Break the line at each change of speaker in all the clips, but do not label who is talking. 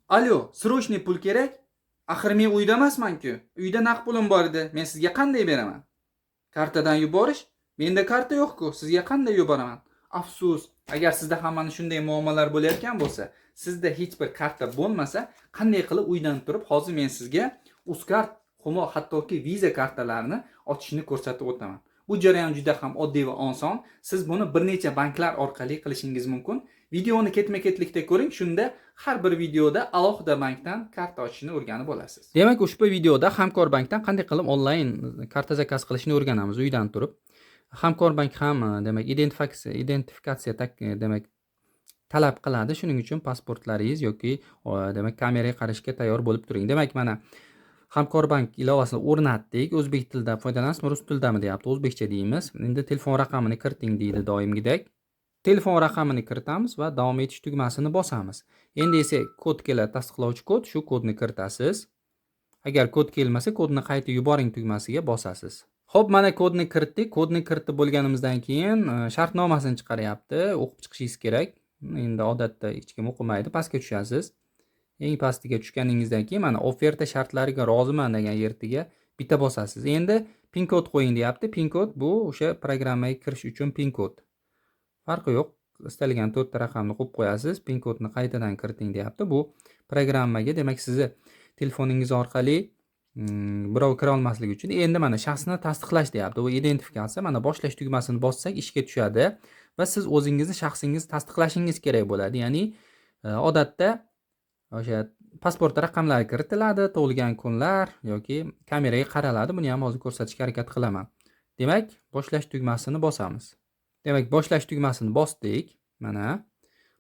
Alo, srochniy pul kerak? Axir men uyda emasman-ku. Uyda naqd pulim bor edi. Men sizga qanday beraman? Kartadan yuborish? Menda karta yo'q-ku. Sizga qanday yuboraman? Afsus, agar sizda ham mana shunday muammolar bo'layotgan bo'lsa, sizda hech bir karta bo'lmasa, qanday qilib uydan turib hozir men sizga Uzcard, Humo, hattoki Visa kartalarini ochishni ko'rsatib o'taman. Bu jarayon juda ham oddiy va oson. Siz buni bir necha banklar orqali qilishingiz mumkin. Videoni ketma-ketlikda ko'ring, shunda har bir videoda alohida bankdan karta ochishni o'rganib olasiz. Demak, ushbu videoda Hamkorbankdan qanday qilib onlayn karta zakaz qilishni o'rganamiz uydan turib. Hamkorbank ham demak identifikatsiya demak talab qiladi. Shuning uchun pasportlaringiz yoki demak kameraga qarashga tayyor bo'lib turing. Demak, mana Hamkorbank ilovasini o'rnatdik. O'zbek tilida foydalanasiz, rus tilidami deyapti. O'zbekcha deymiz. Endi telefon raqamini kiriting deydi doimgidek. Telefon raqamini kiritamiz va davom etish tugmasini bosamiz. Endi esa kod keladi, tasdiqlovchi kod. Shu kodni kiritasiz. Agar kod kelmasa, kodni qayta yuboring tugmasiga bosasiz. Xo'p, mana kodni kiritdik. Kodni kiritib bo'lganimizdan keyin shartnomasini chiqaryapti. O'qib chiqishingiz kerak. Endi odatda hech kim o'qimaydi. Pastga tushasiz. Eng pastiga tushganingizdan keyin mana oferta shartlariga roziman degan yerga bitta bosasiz. Endi pin kod qo'ying deyapti. Pin kod bu o'sha programmaga kirish uchun pin kod. Farqi yo'q. Istalgan 4 ta raqamni qo'yib qo'yasiz. Pin kodni qaytadan kiriting deyapti. Bu programmaga, demak, sizni telefoningiz orqali birov kira olmasligi uchun. Endi mana shaxsni tasdiqlash deyapti. Bu identifikatsiya. Mana boshlash tugmasini bossak ishga tushadi va siz o'zingizni shaxsingizni tasdiqlashingiz kerak bo'ladi. Ya'ni odatda o'sha pasport raqamlari kiritiladi, tug'ilgan kunlar yoki kameraga qaraladi. Buni ham hozir ko'rsatishga harakat qilaman. Demak, boshlash tugmasini bosamiz. Demak, boshlash tugmasini bosdik. Mana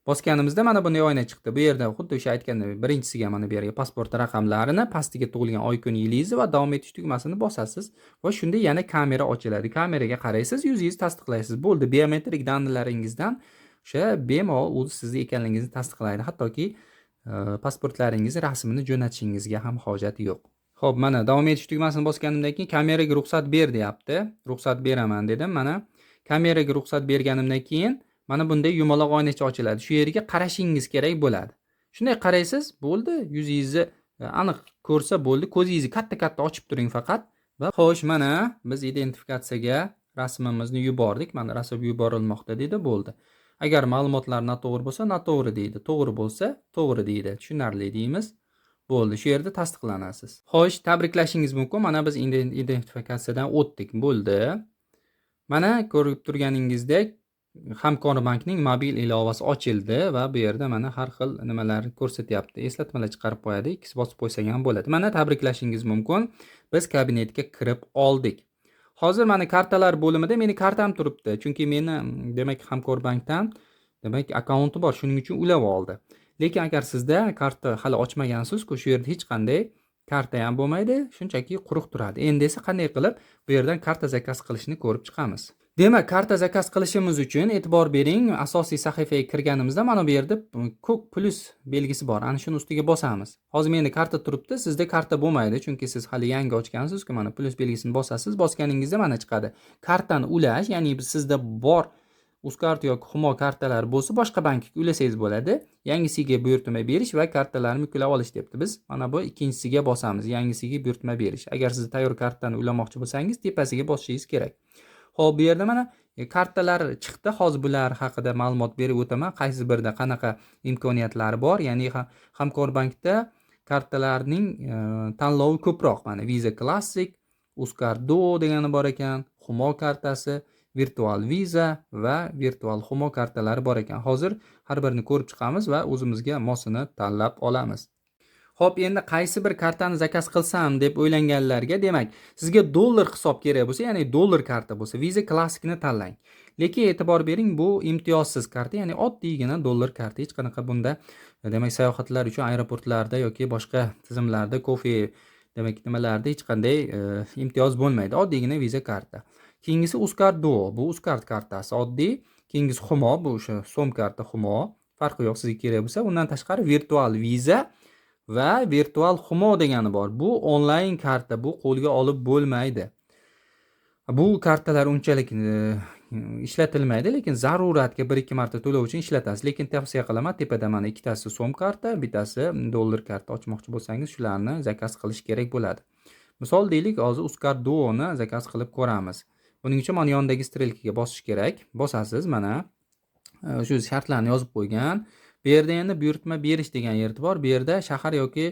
bosganimizda mana bunday oyna chiqdi. Bu yerda xuddi o'sha aytgandek birinchisiga mana bu yerga pasport raqamlarini, pastiga tug'ilgan oy kun yilingizni va davom etish tugmasini bosasiz va shunda yana kamera ochiladi. Kameraga qaraysiz, yuzingizni tasdiqlaysiz. Bo'ldi, biometrik danalaringizdan o'sha bemalol o'zi sizni ekanligingizni tasdiqlaydi. Hattoki pasportlaringizni rasmini jo'natishingizga ham hojat yo'q. Xo'p, mana davom etish tugmasini bosganimdan keyin kameraga ruxsat ber deyapti. Ruxsat beraman dedim. Mana kameraga ruxsat berganimdan keyin mana bunday yumaloq oynacha ochiladi. Shu yerga qarashingiz kerak bo'ladi. Shunday qaraysiz, bo'ldi. Yuzingizni aniq ko'rsa bo'ldi. Ko'zingizni katta-katta ochib turing faqat. Va xo'sh, mana biz identifikatsiyaga rasmimizni yubordik. Mana rasm yuborilmoqda dedi, bo'ldi. Agar ma'lumotlar noto'g'ri bo'lsa, noto'g'ri deydi. To'g'ri bo'lsa, to'g'ri deydi. Tushunarli deymiz. Bo'ldi, shu yerda tasdiqlanasiz. Xo'sh, tabriklashingiz mumkin. Mana biz identifikatsiyadan o'tdik. Bo'ldi. Mana ko'rib turganingizdek, Hamkorbankning mobil ilovasi ochildi va bu yerda mana har xil nimalarni ko'rsatyapti. Eslatmalar chiqarib qo'yadi. Ikkisi bosib qo'ysak ham bo'ladi. Mana tabriklashingiz mumkin. Biz kabinetga kirib oldik. Hozir mana kartalar bo'limida meni kartam turibdi. Chunki meni demak Hamkorbankdan demak akkaunti bor. Shuning uchun ulab oldi. Lekin agar sizda karta hali ochmagansiz-ku, shu yerda hech qanday karta ham bo'lmaydi, shunchaki quruq turadi. Endi esa qanday qilib bu yerdan karta zakaz qilishni ko'rib chiqamiz. Demak, karta zakaz qilishimiz uchun e'tibor bering, asosiy sahifaga kirganimizda mana bu yerda ko'k plus belgisi bor. Ana shuni ustiga bosamiz. Hozir menda karta turibdi, sizda karta bo'lmaydi, chunki siz hali yangi ochgansiz-ku. Mana plus belgisini bosasiz. Bosganingizda mana chiqadi. Kartani ulash, ya'ni sizda bor Uzcard yoki Humo kartalar bo'lsa, boshqa bankka ulasangiz bo'ladi. Yangisiga buyurtma berish va kartalarni yuklab olish debdi. Biz mana bu ikkinchisiga bosamiz. Yangisiga buyurtma berish. Agar siz tayyor kartani ulamoqchi bo'lsangiz, tepasiga bosishingiz kerak. Xo'p, bu yerda mana kartalar chiqdi. Hozir bular haqida ma'lumot berib o'taman. Qaysi birida qanaqa imkoniyatlari bor? Ya'ni Hamkorbankda kartalarning tanlovi ko'proq. Mana Visa Classic, Uzcard Duo degani bor ekan, Humo kartasi, Virtual Visa va Virtual Humo kartalari bor ekan. Hozir har birini ko'rib chiqamiz va o'zimizga mosini tanlab olamiz. Xo'p, endi qaysi bir kartani zakaz qilsam deb o'ylanganlarga, demak, sizga dollar hisob kerak bo'lsa, ya'ni dollar karta bo'lsa, Visa Classicni tanlang. Lekin e'tibor bering, bu imtiyozsiz karta, ya'ni oddiygina dollar karta. Hech qanaqa bunda demak sayohatlar uchun aeroportlarda yoki boshqa tizimlarda kofe demak nimalarda hech qanday imtiyoz bo'lmaydi. Oddiygina Visa karta. Keyingisi Uzcard Duo. Bu Uzcard kartasi oddiy. Keyingisi Humo, bu o'sha so'm karta Humo. Farqi yo'q, sizga kerak bo'lsa. Undan tashqari Virtual Visa va Virtual Humo degani bor. Bu onlayn karta, bu qo'lga olib bo'lmaydi. Bu kartalar unchalik ishlatilmaydi, lekin zaruratga 1-2 marta to'lov uchun ishlatasiz. Lekin tavsiya qilaman, tepada mana ikkitasi so'm karta, bittasi dollar karta ochmoqchi bo'lsangiz, shularni zakaz qilish kerak bo'ladi. Misol deylik, hozir Uzcard Duo'ni zakaz qilib ko'ramiz. Buning uchun mana yondagi strelkaga bosish kerak. Bosasiz, mana shu shartlarni yozib qo'ygan. Bu yerda endi buyurtma berish degan yer bor. Bu yerda shahar yoki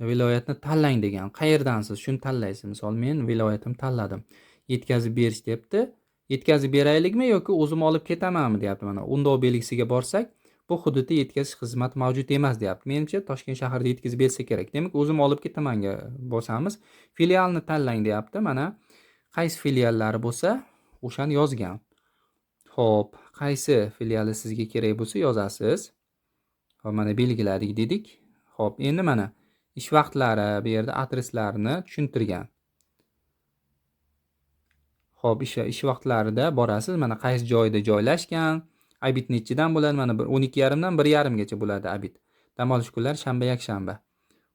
viloyatni tanlang degan. Qayerdansiz shuni tanlaysiz. Misol men viloyatimni tanladim. Yetkazib berish debdi. Yetkazib beraylikmi yoki o'zim olib ketamanmi deyapti mana. Undov belgisiga borsak, bu hududda yetkazish xizmati mavjud emas deyapti. Menimcha Toshkent shahrida yetkazib bersa kerak. Demak, o'zim olib ketamanga bosamiz. Filialni tanlang deyapti. Mana qaysi filiallari bo'lsa, o'shani yozgan. Xo'p, qaysi filiali sizga kerak bo'lsa yozasiz. Hop, mana belgiladik dedik. Xo'p, endi mana ish vaqtlari, bu yerda adreslarini tushuntirgan. Xo'p, ish vaqtlarida borasiz. Mana qaysi joyda joylashgan, abit nechidan bo'ladi? Mana 12:30 dan 1:30 gacha bo'ladi abit. Dam olish kunlari shanba, yakshanba.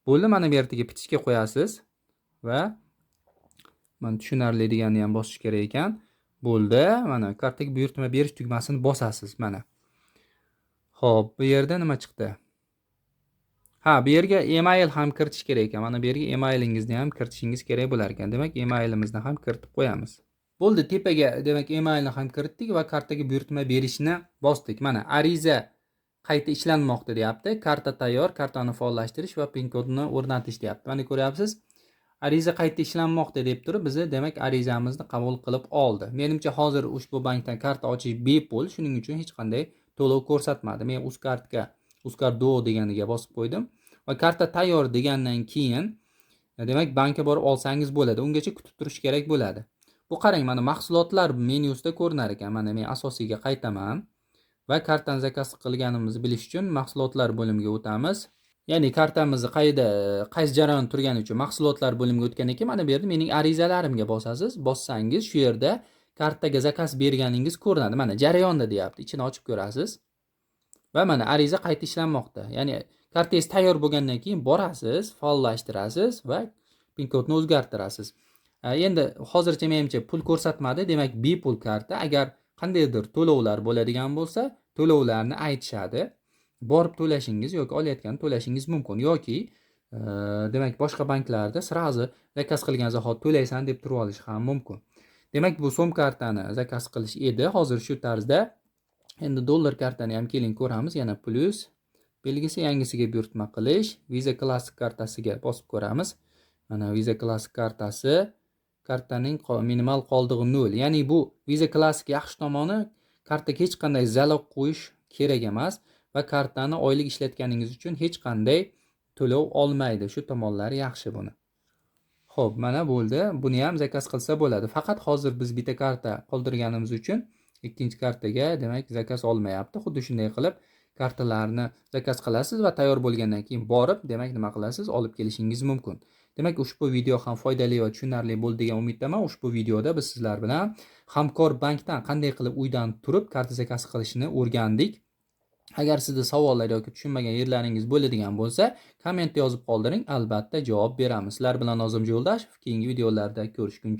Bo'ldi, mana bu yerga bitishga qo'yasiz va mana tushunarli deganni ham bosish kerak ekan. Bo'ldi, mana kartaga buyurtma berish tugmasini bosasiz mana. Xo'p, bu yerda nima chiqdi? Ha, bu yerga email ham kiritish kerak ekan. Mana bu yerga emailingizni ham kiritishingiz kerak bo'lar ekan. Demak, emailimizni ham kiritib qo'yamiz. Bo'ldi, tepaga demak emailni ham kiritdik va kartaga buyurtma berishni bosdik. Mana ariza qayta ishlanmoqda deyapti. Karta tayyor, kartani faollashtirish va pin kodni o'rnatish deyapti. Mana ko'ryapsiz? Ariza qayta ishlanmoqda deb turib, bizni demak arizamizni qabul qilib oldi. Menimcha hozir ushbu bankdan karta ochish bepul, shuning uchun hech qanday to'lov ko'rsatmadi. Men Uzcard Duo deganiga bosib qo'ydim va karta tayyor degandan keyin demak bankka borib olsangiz bo'ladi. Ungacha kutib turish kerak bo'ladi. Bu qarang, mana mahsulotlar menyusida ko'rinar ekan. Mana men asosiyga qaytaman va kartani zakaz qilganimizni bilish uchun mahsulotlar bo'limiga o'tamiz. Ya'ni kartamizni qaysi jarayon turgani uchun mahsulotlar bo'limiga o'tgandan keyin mana bu yerda mening arizalarimga bosasiz. Bossangiz shu yerda kartaga zakaz berganingiz ko'rinadi. Mana jarayonda deyapti. Ichini ochib ko'rasiz. Va mana ariza qayta ishlanmoqda. Ya'ni kartangiz tayyor bo'lgandan keyin borasiz, faollashtirasiz va pin kodni o'zgartirasiz. Endi hozircha menimcha pul ko'rsatmadi, demak bepul karta. Agar qandaydir to'lovlar bo'ladigan bo'lsa, to'lovlarni aytishadi. Borib to'lashingiz yoki olayotgan to'lashingiz mumkin yoki demak boshqa banklarda sirazi zakaz qilgan zahot to'laysan deb turib olish ham mumkin. Demak, bu so'm kartani zakaz qilish edi. Hozir shu tarzda endi dollar kartani ham keling ko'ramiz. Yana plus belgisi, yangisiga buyurtma qilish, Visa Classic kartasiga bosib ko'ramiz. Mana Visa Classic kartasi, kartaning minimal qoldig'i 0. Ya'ni bu Visa Classic yaxshi tomoni, kartaga hech qanday zalog qo'yish kerak emas va kartani oylik ishlatganingiz uchun hech qanday to'lov olmaydi. Shu tomonlari yaxshi buni. Xo'p, mana bo'ldi. Buni ham zakaz qilsa bo'ladi. Faqat hozir biz bitta karta qoldirganimiz uchun ikkinchi kartaga demak zakaz olmayapti. Xuddi shunday qilib kartalarni zakaz qilasiz va tayyor bo'lgandan keyin borib demak nima qilasiz? Olib kelishingiz mumkin. Demak, ushbu video ham foydali va tushunarli bo'ldi degan umiddaman. Ushbu videoda biz sizlar bilan Hamkor bankdan qanday qilib uydan turib karta zakaz qilishni o'rgandik. Agar sizda savollar yoki tushunmagan yerlaringiz bo'ladigan bo'lsa, kommentda yozib qoldiring, albatta javob beramiz. Sizlar bilan Nozim Yo'ldashev, keyingi videolarda ko'rishguncha